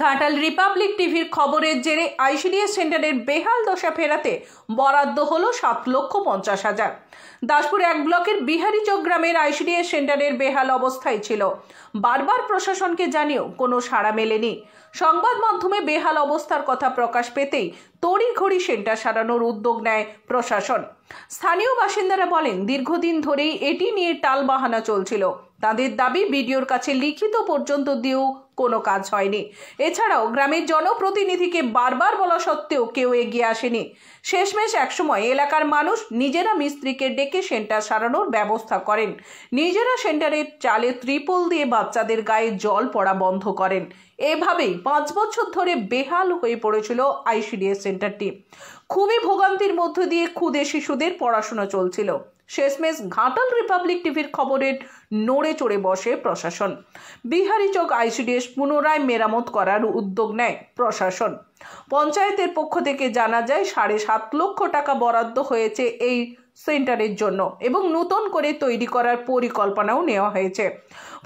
Ghatal Republic টিভির খবরের জেরে আইসিডিএস সেন্টারের বেহাল দশা ফেরাতে বরাদ্দ হলো 7,50,000। দাসপুর এক ব্লকের বিহারীচক গ্রামের আইসিডিএস সেন্টারের বেহাল অবস্থায় ছিল। বারবার প্রশাসনকে জানিয়েও কোনো সাড়া মেলেনি। সংবাদ মাধ্যমে বেহাল অবস্থার কথা প্রকাশ পেতেই তড়িঘড়ি সেন্টার সারানোর উদ্যোগ নেয় প্রশাসন। স্থানীয় বাসিন্দারা বলেন, দীর্ঘদিন ধরেই এটি নিয়ে টালবাহানা চলছিল। তাদের দাবি, বিডিওর কাছে লিখিত পর্যন্ত দিয়েও কোনো কাজ হয়নি। এছাড়াও গ্রামের জনপ্রতিনিধিকে বারবার বলা সত্ত্বেও কেউ এগিয়ে আসেনি। শেষমেশ একসময় এলাকার মানুষ নিজেরা মিস্ত্রিকে ডেকে সেন্টার সারানোর ব্যবস্থা করেন। নিজেরা সেন্টারের চালে ত্রিপল দিয়ে বাচ্চাদের গায়ে জল পড়া বন্ধ করেন। এভাবেই 5 বছর ধরে বেহাল হয়ে পড়েছিল আইসিডিএস সেন্টারটি। খুবই ভোগান্তির মধ্য দিয়ে ক্ষুদে শিশুদের পড়াশোনা চলছিল। শেষমেশ ঘাটাল রিপাবলিক টিভির খবরের নড়ে চড়ে বসে প্রশাসন। বিহারীচক আইসিডিএস পুনরায় মেরামত করার উদ্যোগ নেয় প্রশাসন। পঞ্চায়েতের পক্ষ থেকে জানা যায় 7.5 লক্ষ টাকা বরাদ্দ হয়েছে এই সেন্টারের জন্য এবং নতুন করে তৈরি করার পরিকল্পনাও নেওয়া হয়েছে।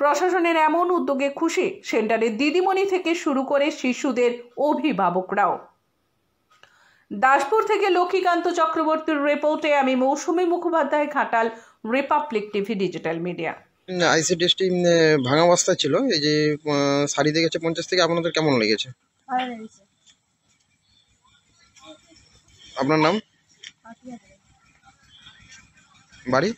প্রশাসনের এমন উদ্যোগে খুশি সেন্টারের দিদিমণি থেকে শুরু করে শিশুদের অভিভাবকরাও। দাসপুর থেকে লক্ষ্মীকান্ত চক্রবর্তীর রিপোর্টে আমি Mousumi Mukhopadhyay, Ghatal Republic TV digital media. আইসিডিএসটি ভাঙা অবস্থায় ছিল, এই যে সারিতে গেছে 50 থেকে, আপনাদের কেমন লেগেছে? আপনার নাম, বাড়ি?